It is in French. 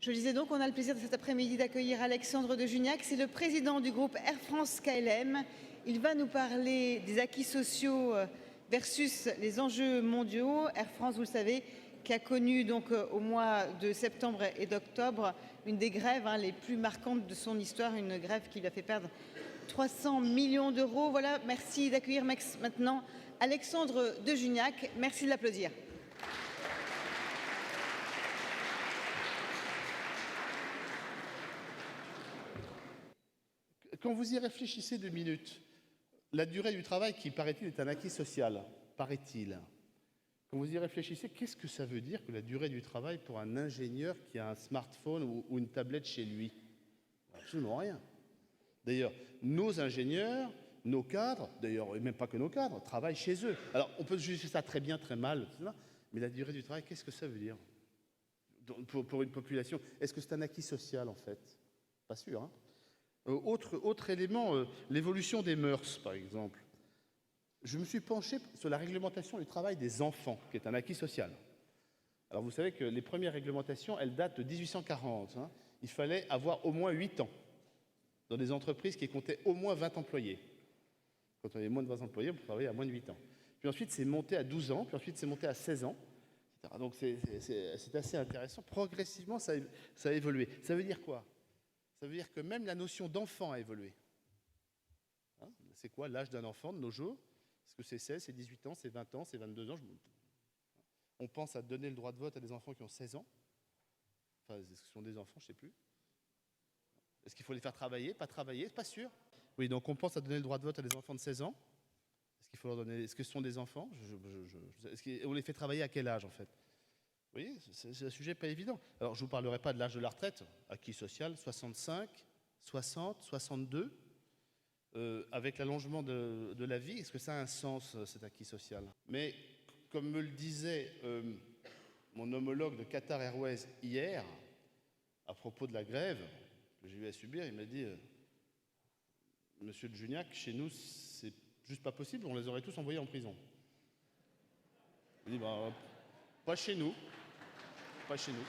Je disais donc, on a le plaisir de cet après-midi d'accueillir Alexandre de Juniac. C'est le président du groupe Air France KLM. Il va nous parler des acquis sociaux versus les enjeux mondiaux. Air France, vous le savez, qui a connu donc au mois de septembre et d'octobre une des grèves les plus marquantes de son histoire, une grève qui lui a fait perdre 300 millions d'euros. Voilà, merci d'accueillir maintenant Alexandre de Juniac. Merci de l'applaudir. Quand vous y réfléchissez 2 minutes, la durée du travail qui, paraît-il, est un acquis social, paraît-il. Quand vous y réfléchissez, qu'est-ce que ça veut dire que la durée du travail pour un ingénieur qui a un smartphone ou une tablette chez lui? Absolument rien. D'ailleurs, nos ingénieurs, nos cadres, d'ailleurs, et même pas que nos cadres, travaillent chez eux. Alors, on peut juger ça très bien, très mal, mais la durée du travail, qu'est-ce que ça veut dire pour une population? Est-ce que c'est un acquis social, en fait? Pas sûr, hein. Autre élément, l'évolution des mœurs, par exemple. Je me suis penché sur la réglementation du travail des enfants, qui est un acquis social. Alors, vous savez que les premières réglementations, elles datent de 1840. Il fallait avoir au moins 8 ans dans des entreprises qui comptaient au moins 20 employés. Quand on avait moins de 20 employés, on pouvait travailler à moins de 8 ans. Puis ensuite, c'est monté à 12 ans, puis ensuite, c'est monté à 16 ans. Etc. Donc, c'est assez intéressant. Progressivement, ça a évolué. Ça veut dire quoi? Ça veut dire que même la notion d'enfant a évolué. C'est quoi l'âge d'un enfant de nos jours? Est-ce que c'est 16, c'est 18 ans, c'est 20 ans, c'est 22 ans? On pense à donner le droit de vote à des enfants qui ont 16 ans. Enfin, est-ce que ce sont des enfants? Je ne sais plus. Est-ce qu'il faut les faire travailler? Pas travailler? Pas sûr. Oui, donc on pense à donner le droit de vote à des enfants de 16 ans. Est-ce qu'il faut leur donner? Est-ce que ce sont des enfants? Est-ce qu'on les fait travailler à quel âge, en fait? Vous voyez, c'est un sujet pas évident. Alors, je ne vous parlerai pas de l'âge de la retraite, acquis social, 65, 60, 62. Avec l'allongement de la vie, est-ce que ça a un sens, cet acquis social? Mais, comme me le disait mon homologue de Qatar Airways hier, à propos de la grève que j'ai eu à subir, il m'a dit Monsieur de Juniac, chez nous, c'est juste pas possible, on les aurait tous envoyés en prison. Je dis pas chez nous. Pas chez nous.